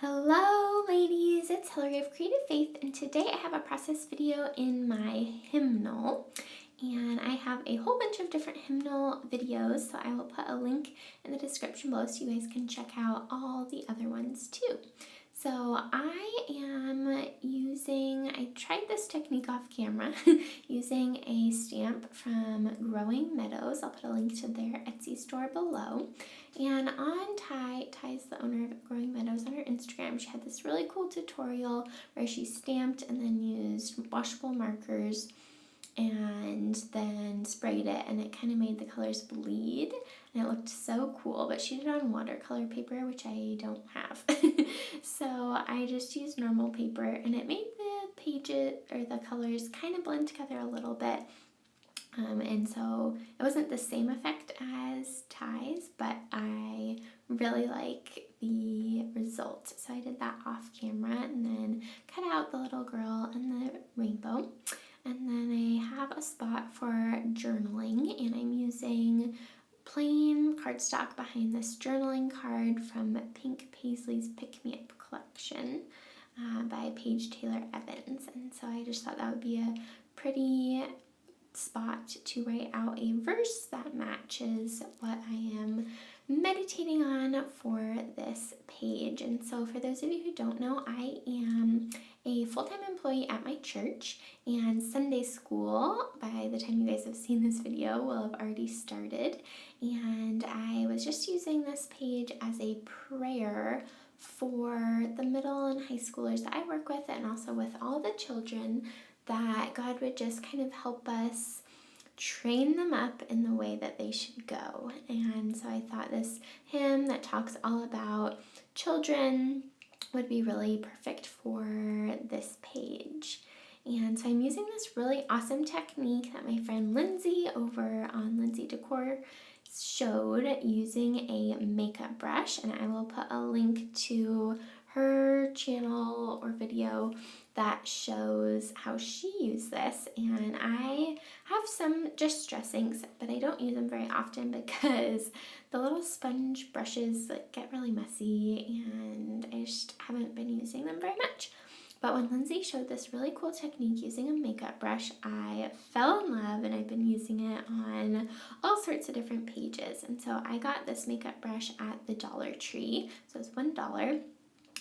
Hello ladies, it's Hillary of Creative Faith, and today I have a process video in my hymnal, and I have a whole bunch of different hymnal videos, so I will put a link in the description below so you guys can check out all the other ones too. So I tried this technique off camera using a stamp from Growing Meadows. I'll put a link to their Etsy store below. And on Ty's the owner of Growing Meadows, on her Instagram, she had this really cool tutorial where she stamped and then used washable markers and then sprayed it, and it kind of made the colors bleed, and it looked so cool. But she did it on watercolor paper, which I don't have. So I just used normal paper, and it made the pages or the colors kind of blend together a little bit. And so it wasn't the same effect as Ty's, but I really like the result. So I did that off camera and then cut out the little girl and the rainbow. And then I have a spot for journaling, and I'm using plain cardstock behind this journaling card from Pink Paisley's Pick Me Up collection by Paige Taylor Evans. And so I just thought that would be a pretty spot to write out a verse that matches what I am meditating on for this page. And so for those of you who don't know, I am a full-time employee at my church, and Sunday school, by the time you guys have seen this video, will have already started. And I was just using this page as a prayer for the middle and high schoolers that I work with, and also with all the children, that God would just kind of help us train them up in the way that they should go. And so I thought this hymn that talks all about children would be really perfect for this page. And so I'm using this really awesome technique that my friend Lindsay over on Lindsay Decor showed, using a makeup brush, and I will put a link to her channel or video that shows how she used this. And I have some just dressings, but I don't use them very often because the little sponge brushes get really messy, and I just haven't been using them very much. But when Lindsay showed this really cool technique using a makeup brush, I fell in love, and I've been using it on all sorts of different pages. And so I got this makeup brush at the Dollar Tree, so it's $1.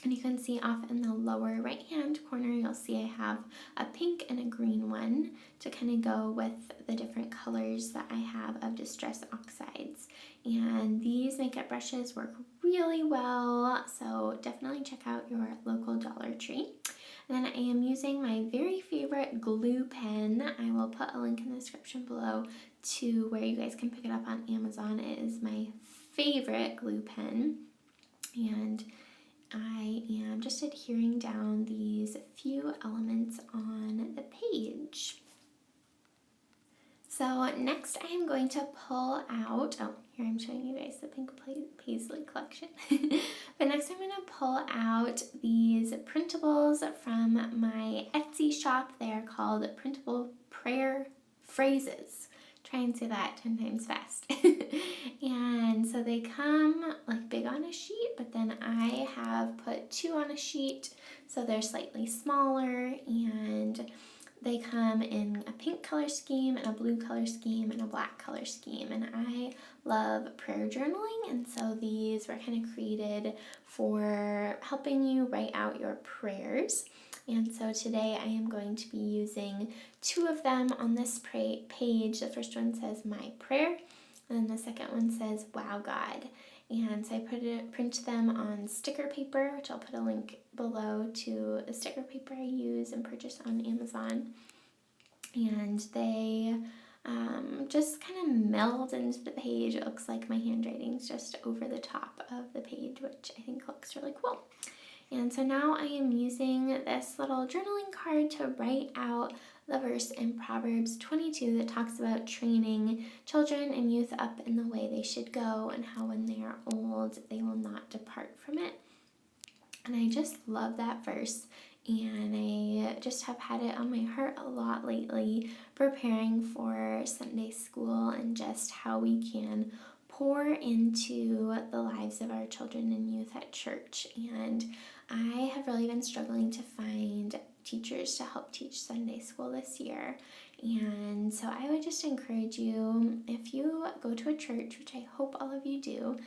And you can see off in the lower right hand corner, you'll see I have a pink and a green one to kind of go with the different colors that I have of Distress Oxides. And these makeup brushes work really well, so definitely check out your local Dollar Tree. And then I am using my very favorite glue pen. I will put a link in the description below to where you guys can pick it up on Amazon. It is my favorite glue pen, and I am just adhering down these few elements on the page. So next I am going to pull out, here I'm showing you guys the Pink Paisley collection. But next I'm going to pull out these printables from my Etsy shop. They are called Printable Prayer Phrases. Try and say that 10 times fast. And so they come like big on a sheet, but then I have put 2 on a sheet, so they're slightly smaller, and they come in a pink color scheme and a blue color scheme and a black color scheme. And I love prayer journaling, and so these were kind of created for helping you write out your prayers. And so today I am going to be using 2 of them on this page. The first one says My Prayer, and then the second one says Wow God. And so I print them on sticker paper, which I'll put a link below to the sticker paper I use and purchase on Amazon. And they just kind of meld into the page. It looks like my handwriting's just over the top of the page, which I think looks really cool. And so now I am using this little journaling card to write out the verse in Proverbs 22 that talks about training children and youth up in the way they should go, and how when they are old, they will not depart from it. And I just love that verse. and I just have had it on my heart a lot lately, preparing for Sunday school and just how we can pour into the lives of our children and youth at church. And I have really been struggling to find teachers to help teach Sunday school this year. And so I would just encourage you, if you go to a church, which I hope all of you do,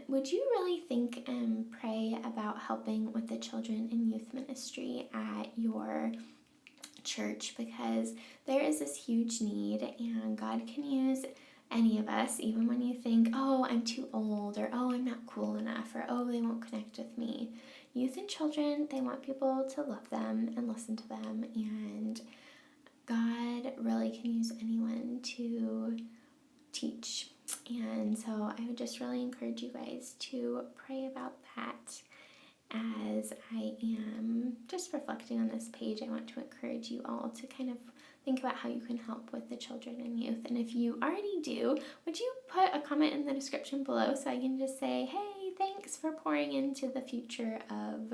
would you really think and pray about helping with the children and youth ministry at your church? Because there is this huge need, and God can use any of us, even when you think, oh, I'm too old, or oh, I'm not cool enough, or oh, they won't connect with me. Youth and children, they want people to love them and listen to them, and God really can use anyone to teach. And so I would just really encourage you guys to pray about that. As I am just reflecting on this page, I want to encourage you all to kind of think about how you can help with the children and youth. And if you already do, would you put a comment in the description below so I can just say, hey, thanks for pouring into the future of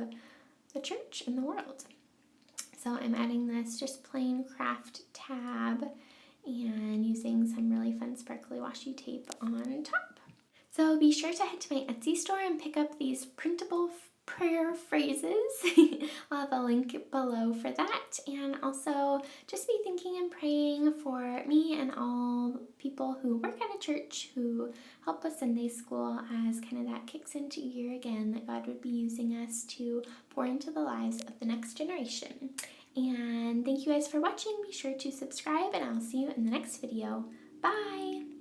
the church and the world. So I'm adding this just plain craft tab and using some really fun sparkly washi tape on top. So be sure to head to my Etsy store and pick up these printable prayer phrases. I'll have a link below for that. And also just be thinking and praying for me and all people who work at a church who help with Sunday school, as kind of that kicks into gear again, that God would be using us to pour into the lives of the next generation. And thank you guys for watching. Be sure to subscribe, and I'll see you in the next video. Bye!